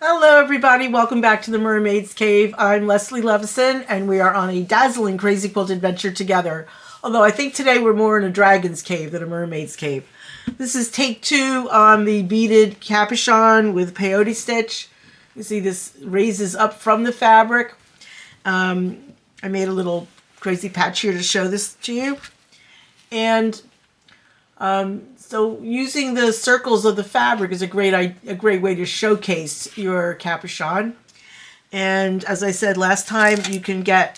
Hello everybody, welcome back to the Mermaids Cave. I'm Leslie Levison and we are on a dazzling crazy quilt adventure together. Although I think today we're more in a dragon's cave than a mermaid's cave. This is take 2 on the beaded cabochon with peyote stitch. You see this raises up from the fabric. I made a little crazy patch here to show this to you. And so using the circles of the fabric is a great way to showcase your cabochon. And as I said last time, you can get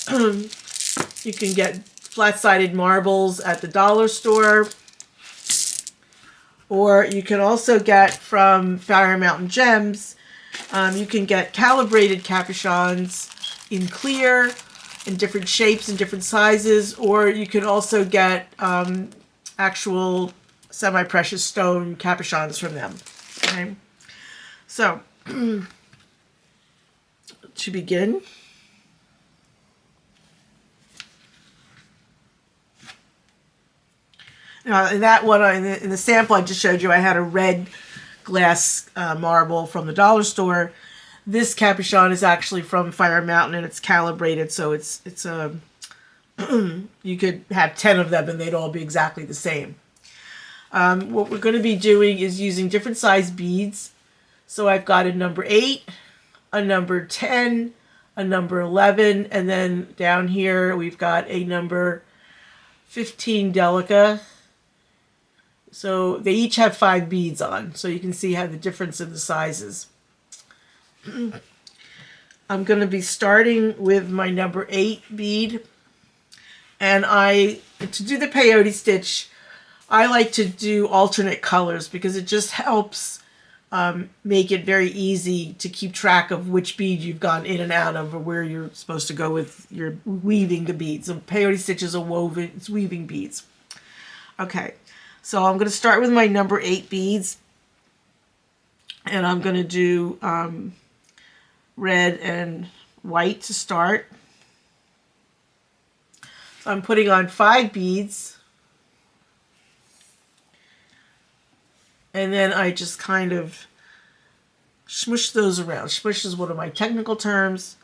flat-sided marbles at the dollar store, or you can also get from Fire Mountain Gems. You can get calibrated cabochons in clear, in different shapes and different sizes, or you can also get actual semi-precious stone cabochons from them. Okay, so to begin, now in that one, in the sample I just showed you, I had a red glass marble from the dollar store. This cabochon is actually from Fire Mountain and it's calibrated, so it's a you could have 10 of them and they'd all be exactly the same. What we're going to be doing is using different size beads. So I've got a number 8, a number 10, a number 11, and then down here we've got a number 15 delica. So they each have 5 beads on, so you can see how the difference in the sizes. I'm going to be starting with my number 8 bead, and to do the peyote stitch, I like to do alternate colors because it just helps make it very easy to keep track of which bead you've gone in and out of, or where you're supposed to go with your weaving the beads. So peyote stitch is it's weaving beads. Okay, so I'm going to start with my number 8 beads, and I'm going to do red and white to start. So I'm putting on 5 beads. And then I just kind of smush those around. Smush is one of my technical terms.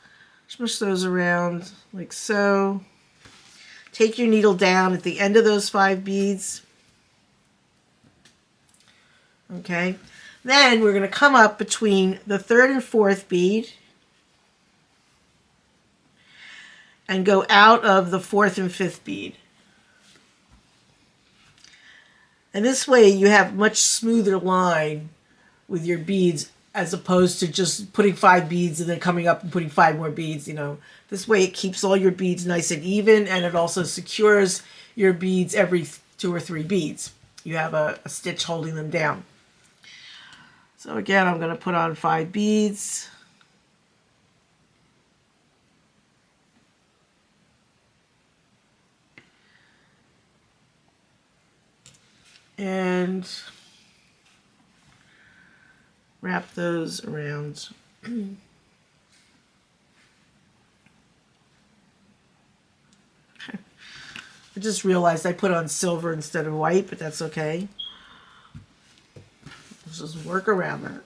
Smush those around like so. Take your needle down at the end of those 5 beads. Okay. Then we're going to come up between the 3rd and 4th bead and go out of the 4th and 5th bead. And this way you have much smoother line with your beads as opposed to just putting 5 beads and then coming up and putting 5 more beads, you know. This way it keeps all your beads nice and even, and it also secures your beads every 2 or 3 beads. You have a stitch holding them down. So again, I'm going to put on 5 beads. And wrap those around. I just realized I put on silver instead of white, but that's okay. Let's just work around that.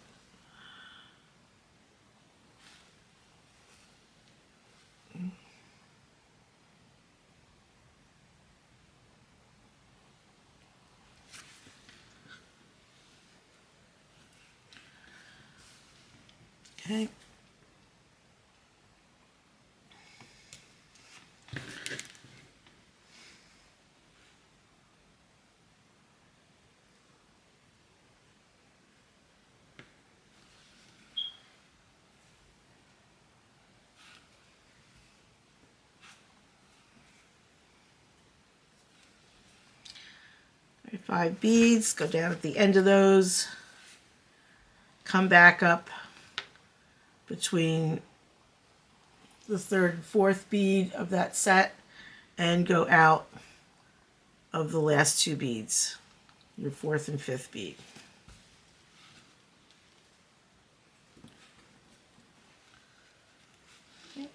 Okay. Okay, 5 beads, go down at the end of those, come back up between the 3rd and 4th bead of that set and go out of the last 2 beads, your 4th and 5th bead. Okay.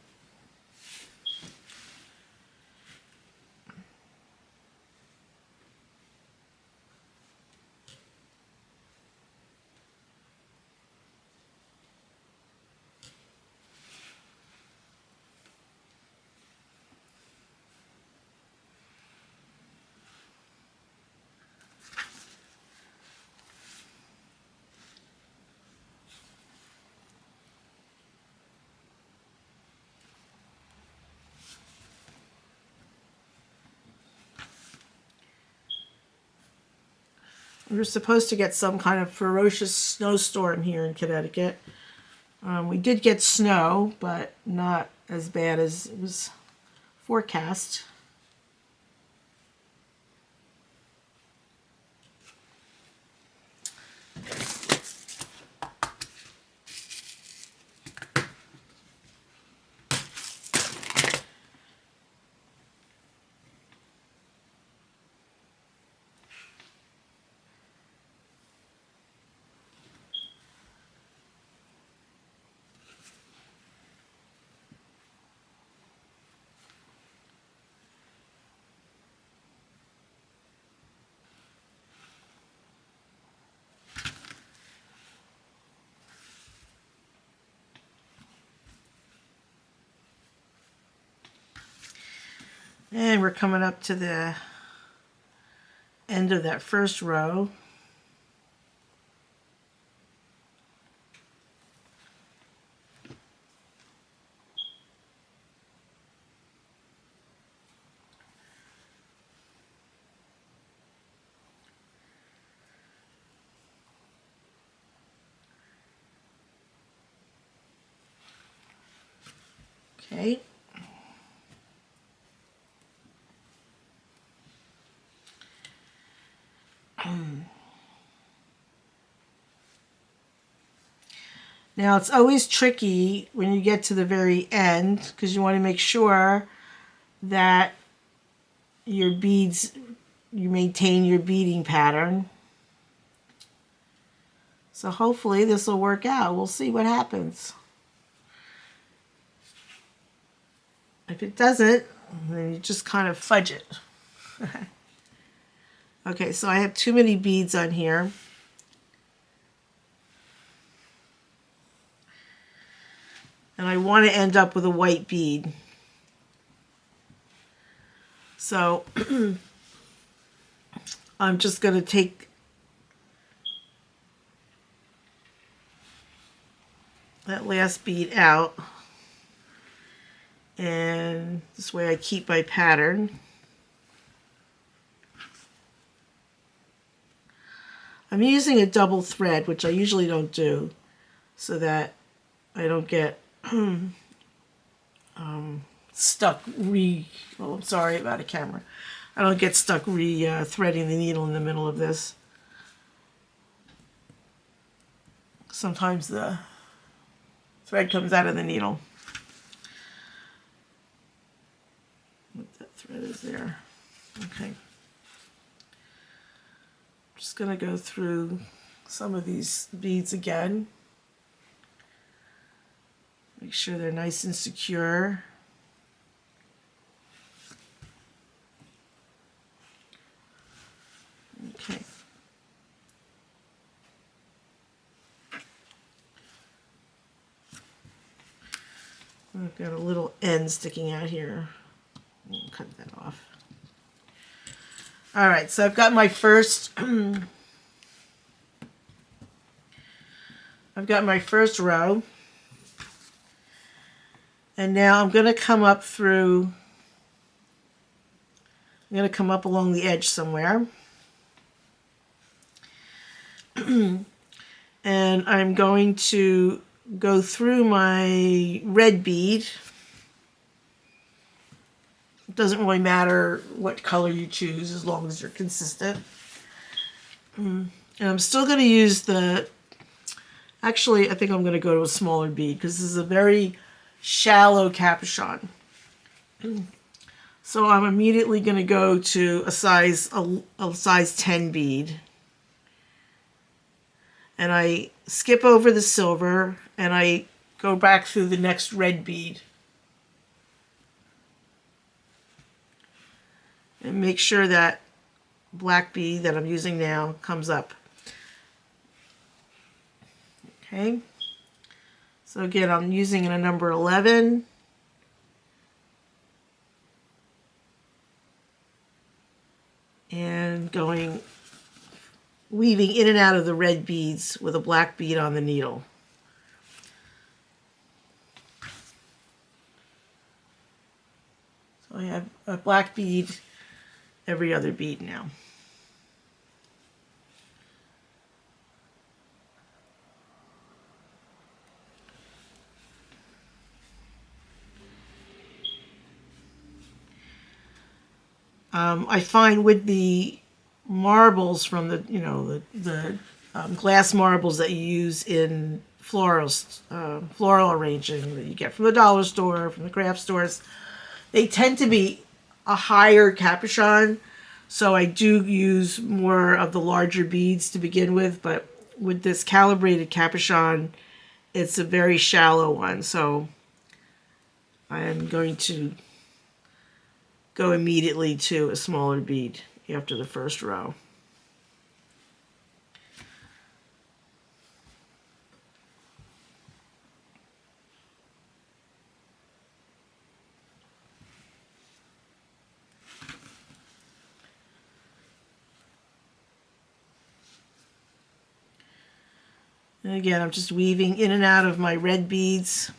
We were supposed to get some kind of ferocious snowstorm here in Connecticut. We did get snow, but not as bad as it was forecast. And we're coming up to the end of that first row. Okay. Now it's always tricky when you get to the very end because you want to make sure that your beads, you maintain your beading pattern. So hopefully this will work out. We'll see what happens. If it doesn't, then you just kind of fudge it. Okay, so I have too many beads on here. And I want to end up with a white bead. So I'm just going to take that last bead out. And this way I keep my pattern. I'm using a double thread, which I usually don't do, so that I don't get stuck oh, I'm sorry about a camera. I don't get stuck threading the needle in the middle of this. Sometimes the thread comes out of the needle. That thread is there. Okay. Just going to go through some of these beads again. Make sure they're nice and secure. Okay. I've got a little end sticking out here. We'll cut that off. All right, so I've got my first row. And now I'm going to come up through, I'm going to come up along the edge somewhere. And I'm going to go through my red bead. It doesn't really matter what color you choose as long as you're consistent. And I'm still going to use actually I think I'm going to go to a smaller bead because this is a very shallow cabochon. So I'm immediately going to go to a size 10 bead. And I skip over the silver and I go back through the next red bead. And make sure that black bead that I'm using now comes up. Okay. So again, I'm using a number 11. And weaving in and out of the red beads with a black bead on the needle. So I have a black bead every other bead now. I find with the marbles from the, glass marbles that you use in floral arranging that you get from the dollar store, from the craft stores, they tend to be a higher cabochon. So I do use more of the larger beads to begin with, but with this calibrated cabochon, it's a very shallow one. So I am going to go immediately to a smaller bead after the first row. And again, I'm just weaving in and out of my red beads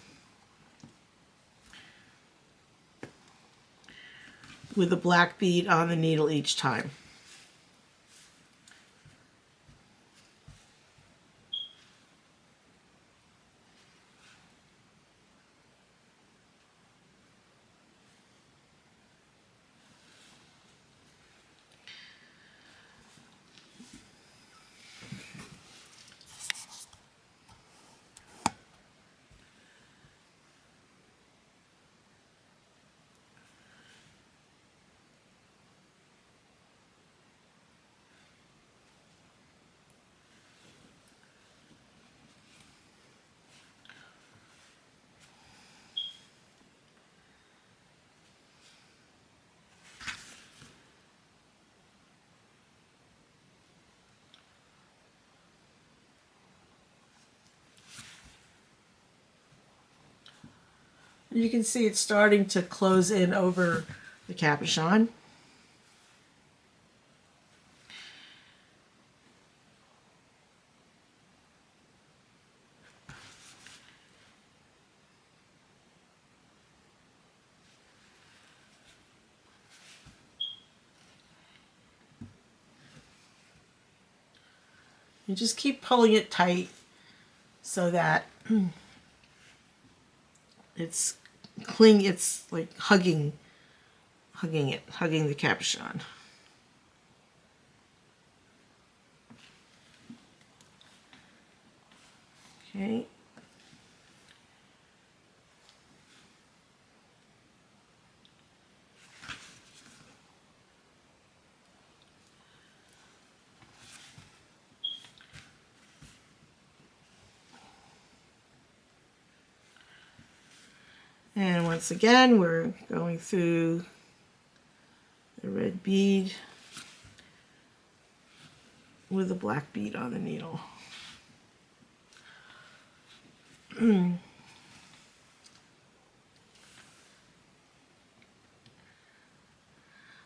with a black bead on the needle each time. You can see it's starting to close in over the cabochon. You just keep pulling it tight so that it's like hugging the cabochon. Okay. And once again, we're going through the red bead with a black bead on the needle.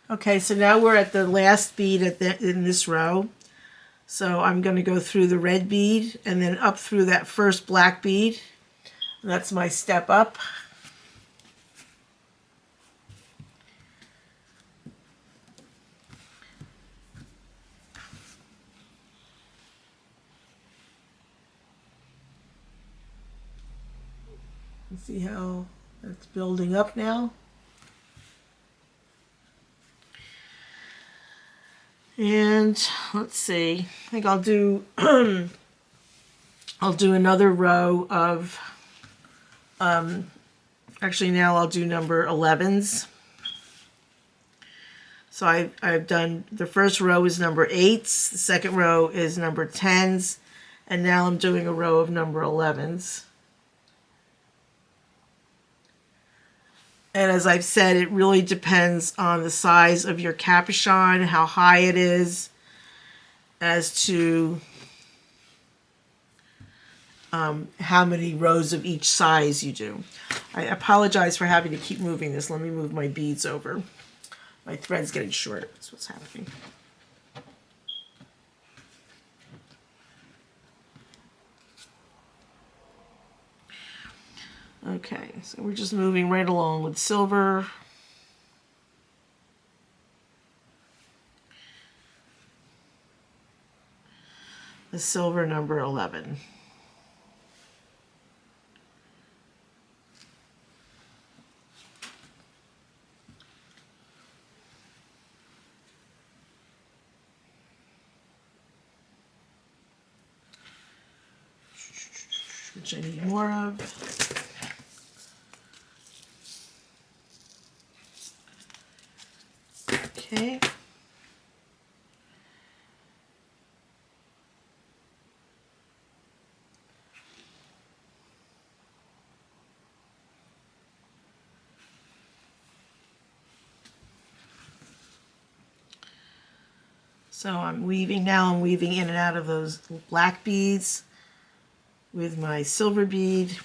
Okay, so now we're at the last bead in this row. So I'm going to go through the red bead and then up through that first black bead. That's my step up. See how that's building up now? And let's see, I think I'll do I'll do another row of actually now I'll do number 11s. So I've done the first row is number 8s, the second row is number 10s, and now I'm doing a row of number 11s. And as I've said, it really depends on the size of your cabochon, how high it is, as to how many rows of each size you do. I apologize for having to keep moving this. Let me move my beads over. My thread's getting short. That's what's happening. Okay, so we're just moving right along with silver. The silver number 11. much I need more of. Okay. So I'm weaving now. I'm weaving in and out of those black beads with my silver bead.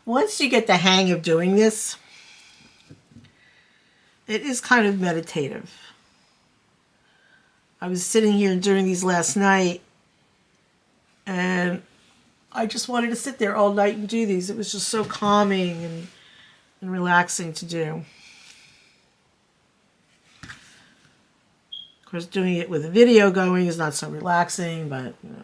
Once you get the hang of doing this, it is kind of meditative. I was sitting here doing these last night, and I just wanted to sit there all night and do these. It was just so calming and relaxing to do. Of course, doing it with a video going is not so relaxing, but you know.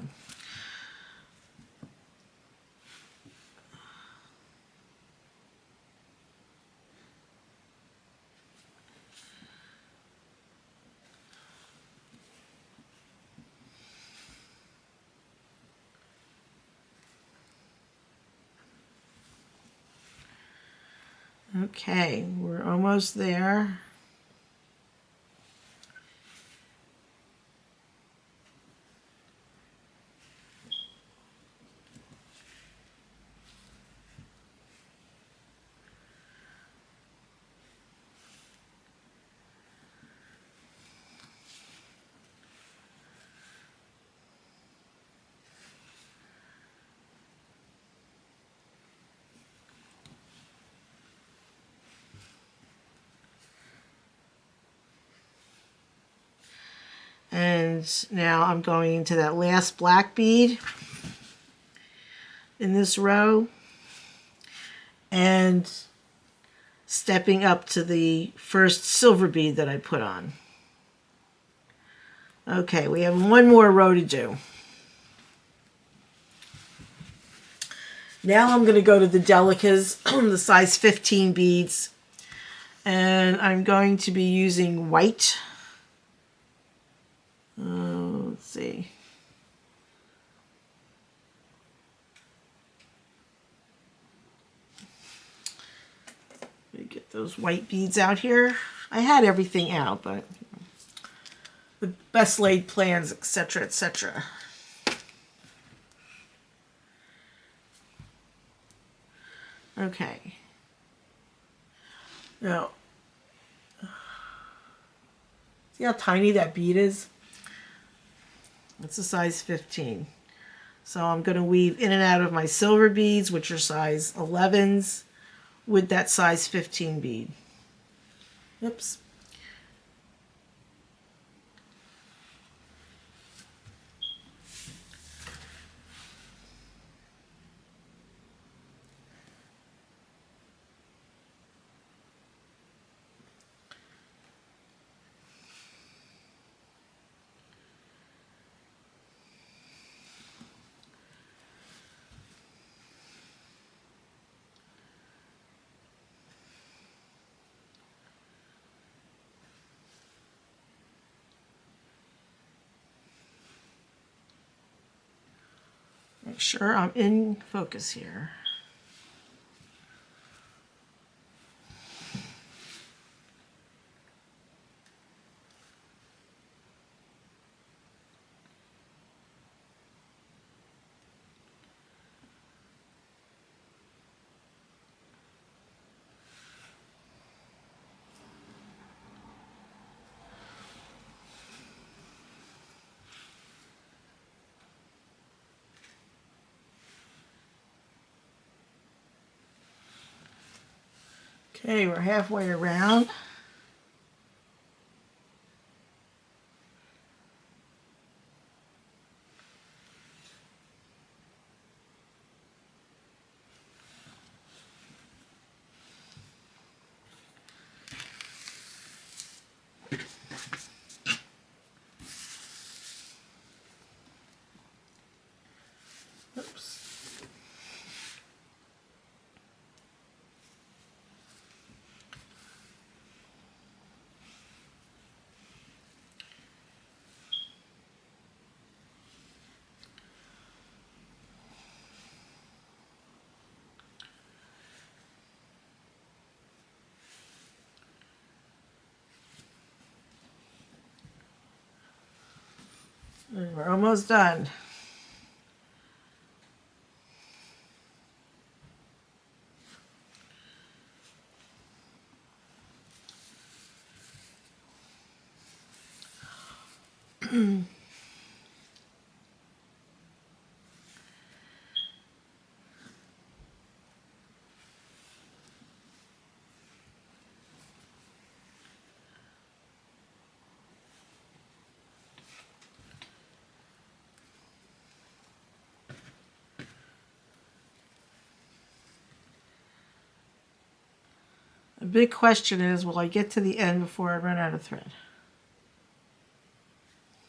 Okay, we're almost there. And now I'm going into that last black bead in this row and stepping up to the first silver bead that I put on. Okay, we have one more row to do. Now I'm going to go to the delicas, the size 15 beads, and I'm going to be using white. Let's see. Let me get those white beads out here. I had everything out, but the best laid plans, etc., etc. Okay. Now, see how tiny that bead is? It's a size 15. So I'm going to weave in and out of my silver beads, which are size 11s, with that size 15 bead. Oops. Make sure I'm in focus here. Okay, we're halfway around. Oops. And we're almost done. The big question is, will I get to the end before I run out of thread?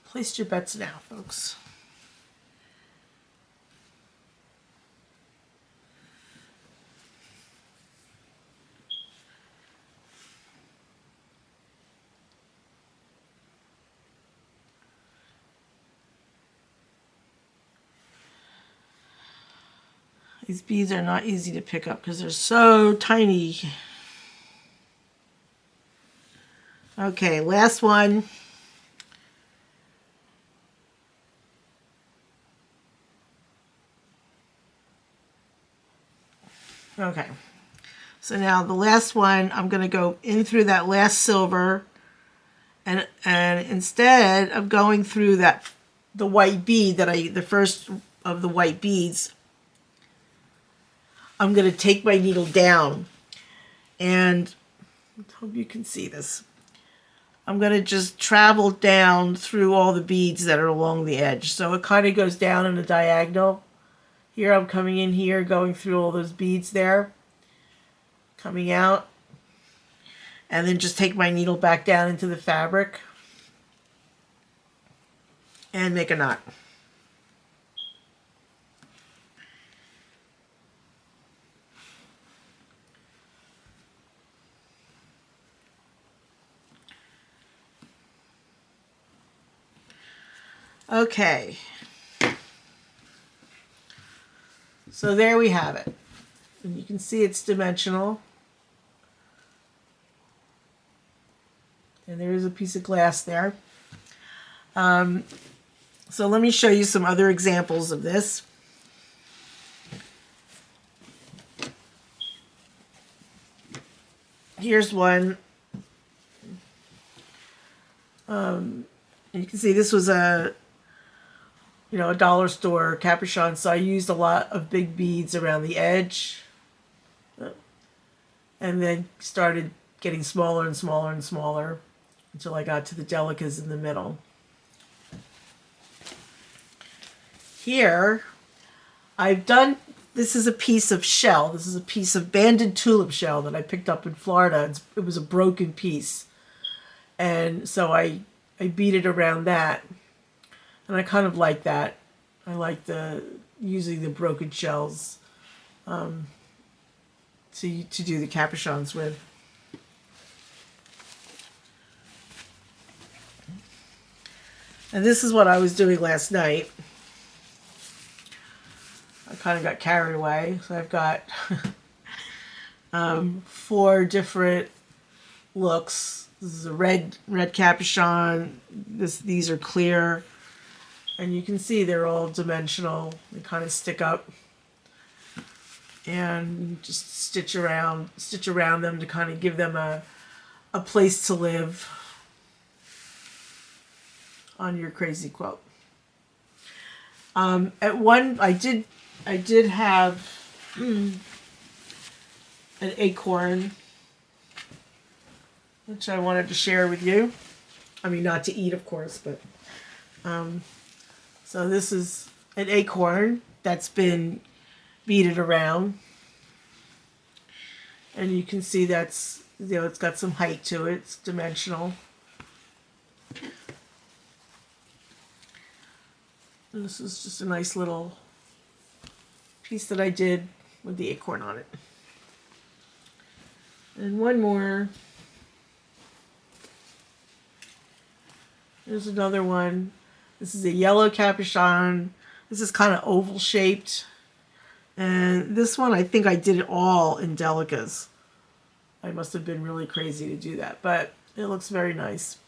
Place your bets now, folks. These beads are not easy to pick up because they're so tiny. Okay, last one. Okay, so now the last one, I'm going to go in through that last silver, and instead of going through the white bead the first of the white beads, I'm going to take my needle down, and I hope you can see this. I'm going to just travel down through all the beads that are along the edge. So it kind of goes down in a diagonal. Here I'm coming in here, going through all those beads there, coming out, and then just take my needle back down into the fabric and make a knot. Okay, so there we have it. And you can see it's dimensional. And there is a piece of glass there. So let me show you some other examples of this. Here's one. You can see this was a dollar store cabochon, so I used a lot of big beads around the edge, and then started getting smaller and smaller and smaller until I got to the delicas in the middle. Here, this is a piece of shell. This is a piece of banded tulip shell that I picked up in Florida. It was a broken piece, and so I beaded around that. And I kind of like that. I like using the broken shells to do the cabochons with. And this is what I was doing last night. I kind of got carried away. So I've got 4 different looks. This is a red cabochon. These are clear. And you can see they're all dimensional. They kind of stick up, and just stitch around them to kind of give them a place to live on your crazy quilt. At one, I did have an acorn, which I wanted to share with you. I mean, not to eat, of course, but. So this is an acorn that's been beaded around. And you can see that's, it's got some height to it. It's dimensional. And this is just a nice little piece that I did with the acorn on it. And one more. There's another one. This is a yellow cabochon. This is kind of oval shaped. And this one, I think I did it all in delicas. I must have been really crazy to do that, but it looks very nice.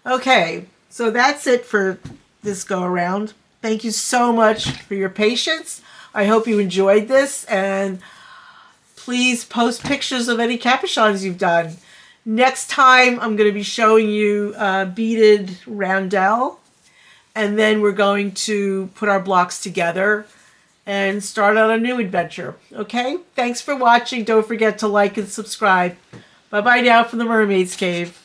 Okay, So that's it for this go around. Thank you so much for your patience. I hope you enjoyed this, and please post pictures of any cabochons you've done. Next time I'm going to be showing you beaded roundel, and then we're going to put our blocks together and start on a new adventure. Okay? Thanks for watching. Don't forget to like and subscribe. Bye-bye now from the Mermaids Cave.